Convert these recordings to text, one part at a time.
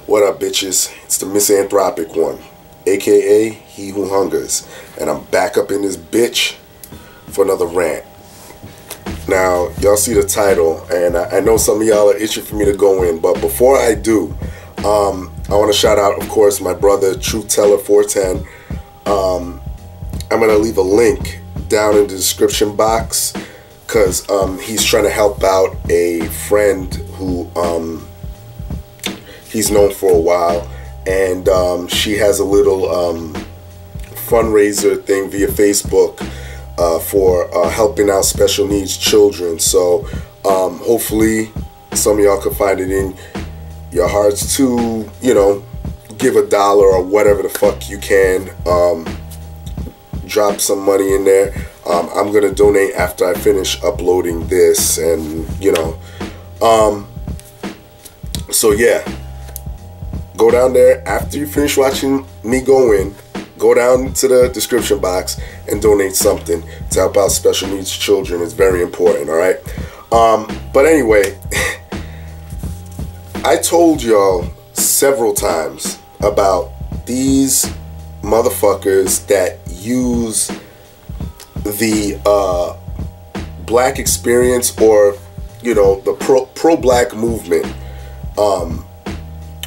What up, bitches? It's the misanthropic one, aka He Who Hungers, and I'm back up in this bitch for another rant. Now, y'all see the title, and I know some of y'all are itching for me to go in, but before I do, I want to shout out, of course, my brother, Truth Teller 410. I'm going to leave a link down in the description box, because he's trying to help out a friend who he's known for a while, and she has a little fundraiser thing via Facebook for helping out special needs children. So hopefully some of y'all can find it in your hearts to, you know, give $1 or whatever the fuck you can. Drop some money in there. I'm gonna donate after I finish uploading this, and you know, so yeah, go down there after you finish watching me go in. Go down to the description box and donate something to help out special needs children. It's very important, all right? But anyway, I told y'all several times about these motherfuckers that use the black experience, or, you know, the pro-black movement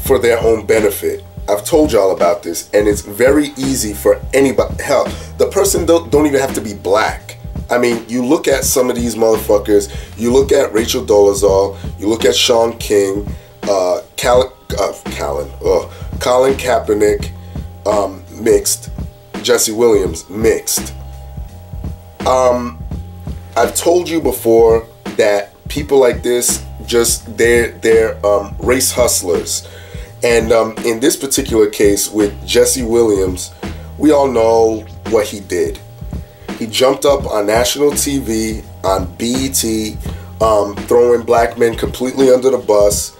for their own benefit. I've told y'all about this, and it's very easy for anybody. Hell, the person don't even have to be black. I mean, you look at some of these motherfuckers. You look at Rachel Dolezal. You look at Sean King, Colin Kaepernick, mixed. Jesse Williams, mixed. I've told you before that people like this, just they're race hustlers. And in this particular case with Jesse Williams, we all know what he did. He jumped up on national TV, on BET, throwing black men completely under the bus,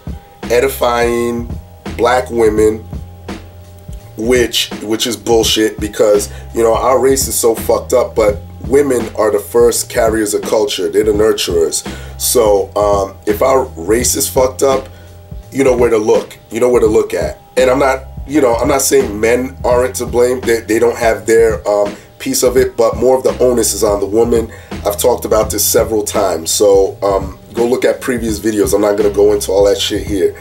edifying black women, which is bullshit, because, you know, our race is so fucked up, but women are the first carriers of culture. They're the nurturers. So if our race is fucked up, you know where to look. You know where to look at. And I'm not, you know, I'm not saying men aren't to blame. They don't have their piece of it, but more of the onus is on the woman. I've talked about this several times. So go look at previous videos. I'm not going to go into all that shit here.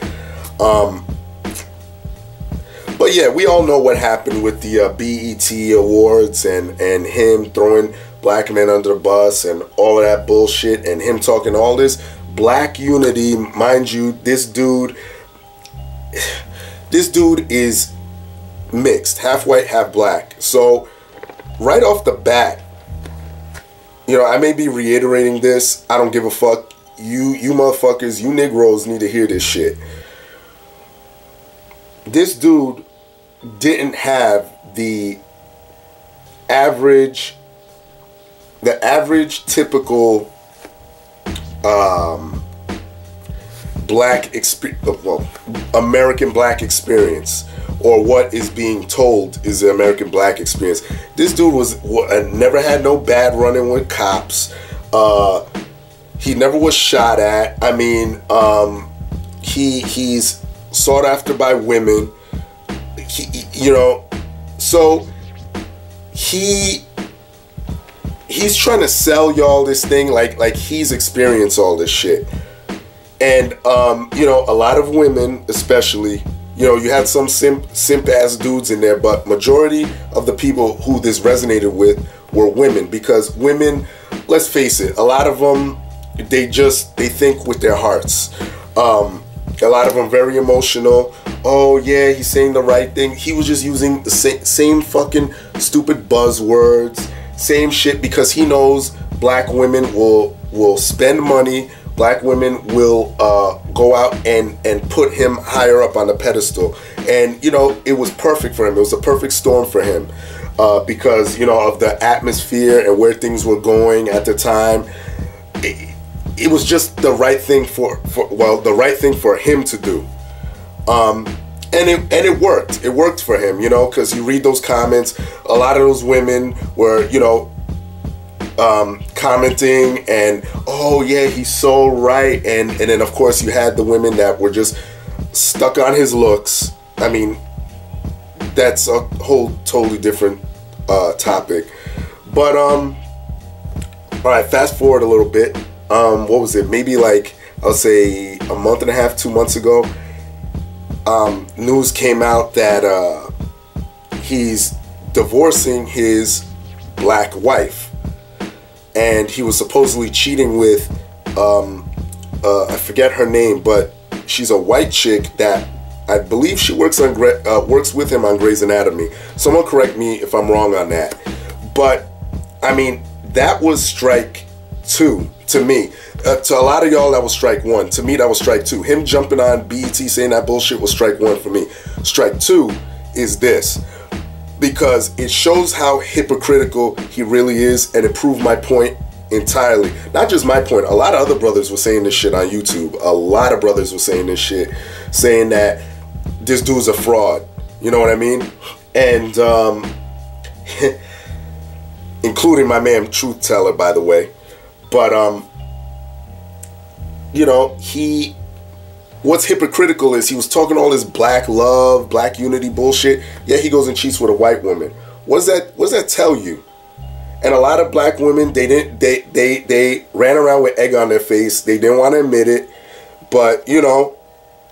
But yeah, we all know what happened with the BET Awards and him throwing black men under the bus and all of that bullshit, and him talking all this black unity. Mind you, this dude is mixed, half white, half black. So right off the bat, you know, I may be reiterating this. I don't give a fuck. You motherfuckers, you Negroes need to hear this shit. This dude didn't have the average typical black experience, well, American black experience, or what is being told is the American black experience. This dude never had no bad run-in with cops. He never was shot at. I mean, he's sought after by women. You know, so he's trying to sell y'all this thing like he's experienced all this shit. And you know, a lot of women, especially, you know, you had some simp ass dudes in there, but majority of the people who this resonated with were women, because women, let's face it, a lot of them, they think with their hearts. A lot of them very emotional. Oh yeah, he's saying the right thing. He was just using the same fucking stupid buzzwords, same shit, because he knows black women will spend money, black women will go out and put him higher up on the pedestal. And, you know, it was perfect for him. It was a perfect storm for him because, you know, of the atmosphere and where things were going at the time. It was just the right thing the right thing for him to do. And it worked. It worked for him, you know, because you read those comments, a lot of those women were, you know, commenting and, oh yeah, he's so right. And then of course you had the women that were just stuck on his looks. I mean, that's a whole totally different topic. But all right, fast forward a little bit. What was it? Maybe like, I'll say a month and a half, 2 months ago, news came out that he's divorcing his black wife, and he was supposedly cheating with I forget her name, but she's a white chick that I believe she works with him on Grey's Anatomy. Someone correct me if I'm wrong on that. But I mean, that was strike two to me. To a lot of y'all, that was strike one. To me, that was strike two. Him jumping on BET saying that bullshit was strike one for me. Strike two is this, because it shows how hypocritical he really is, and it proved my point entirely. Not just my point. A lot of other brothers were saying this shit on YouTube. A lot of brothers were saying this shit, saying that this dude's a fraud. You know what I mean? And including my man Truth Teller, by the way. But you know, what's hypocritical is he was talking all this black love, black unity bullshit. Yeah, he goes and cheats with a white woman. What does that tell you? And a lot of black women, they ran around with egg on their face. They didn't want to admit it, but you know,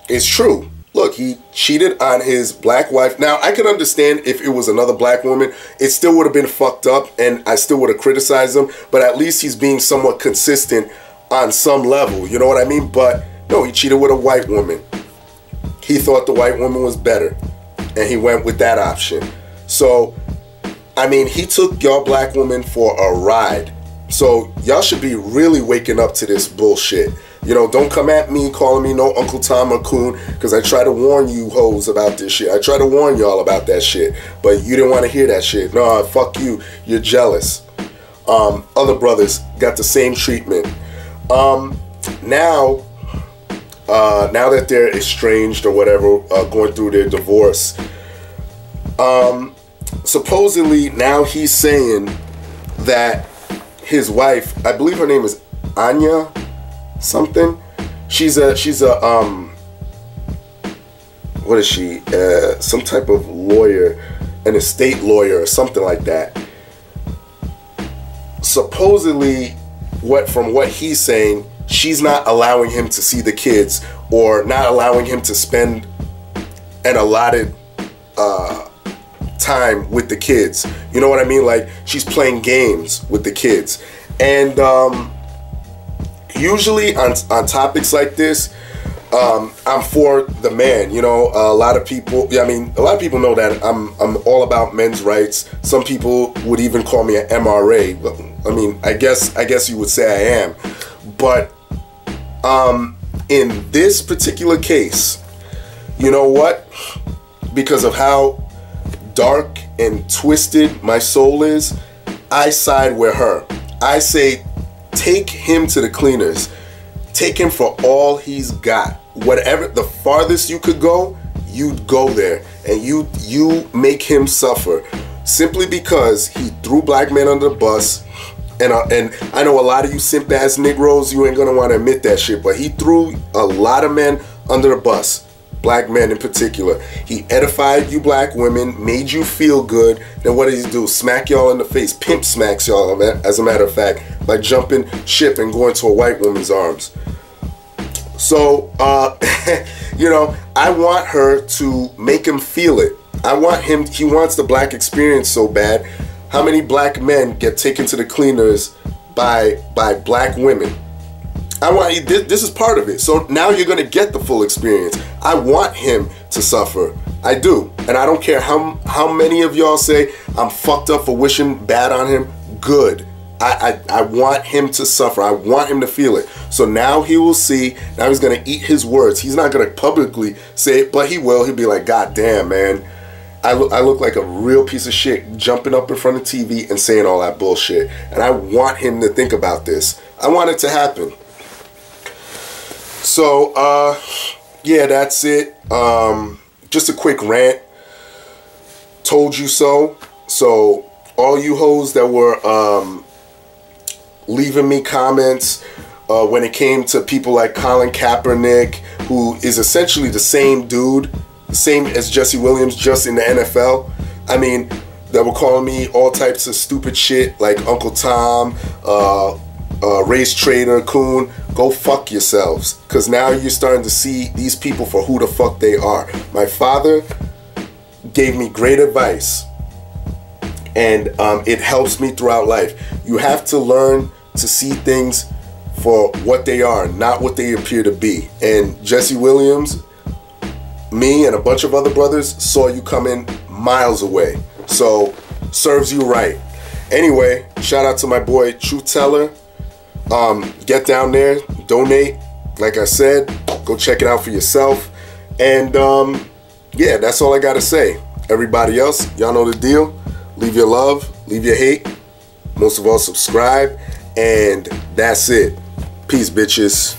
it's true. Look, he cheated on his black wife. Now, I could understand if it was another black woman, it still would have been fucked up, and I still would have criticized him, but at least he's being somewhat consistent on some level, you know what I mean? But no, he cheated with a white woman. He thought the white woman was better, and he went with that option. So, I mean, he took y'all black women for a ride. So, y'all should be really waking up to this bullshit. You know, don't come at me calling me no Uncle Tom or Coon, because I try to warn you hoes about this shit. I try to warn y'all about that shit, but you didn't want to hear that shit. No, fuck you. You're jealous. Other brothers got the same treatment. Now that they're estranged or whatever, going through their divorce, supposedly now he's saying that his wife, I believe her name is Anya something. She's a what is she? Some type of lawyer, an estate lawyer or something like that. Supposedly, from what he's saying, she's not allowing him to see the kids, or not allowing him to spend an allotted time with the kids. You know what I mean? Like, she's playing games with the kids. And usually on topics like this, I'm for the man. You know, a lot of people know that I'm all about men's rights. Some people would even call me an MRA. But, I mean, I guess you would say I am. But in this particular case, you know what? Because of how dark and twisted my soul is, I side with her. I say, take him to the cleaners. Take him for all he's got. Whatever, the farthest you could go, you'd go there, and you make him suffer, simply because he threw black men under the bus. And I know a lot of you simp ass Negroes, you ain't gonna want to admit that shit, but he threw a lot of men under the bus, black men in particular. He edified you black women, made you feel good. Then what did he do? Smack y'all in the face. Pimp smacks y'all, as a matter of fact, by jumping ship and going to a white woman's arms. So, you know, I want her to make him feel it. He wants the black experience so bad. How many black men get taken to the cleaners by black women? This is part of it. So now you're gonna get the full experience. I want him to suffer. I do. And I don't care how many of y'all say I'm fucked up for wishing bad on him. Good. I want him to suffer. I want him to feel it. So now he will see. Now he's going to eat his words. He's not going to publicly say it, but he will. He'll be like, God damn, man. I look like a real piece of shit jumping up in front of TV and saying all that bullshit. And I want him to think about this. I want it to happen. So, yeah, that's it. Just a quick rant. Told you so. So, all you hoes that were leaving me comments when it came to people like Colin Kaepernick, who is essentially the same dude, the same as Jesse Williams, just in the NFL. I mean, that were calling me all types of stupid shit like Uncle Tom, race trader, coon. Go fuck yourselves, because now you're starting to see these people for who the fuck they are. My father gave me great advice, and it helps me throughout life. You have to learn to see things for what they are, not what they appear to be. And Jesse Williams, me and a bunch of other brothers saw you coming miles away. So, serves you right. Anyway, shout out to my boy Truth Teller. Get down there, donate. Like I said, go check it out for yourself. And yeah, that's all I gotta say. Everybody else, y'all know the deal. Leave your love, leave your hate. Most of all, subscribe. And that's it. Peace, bitches.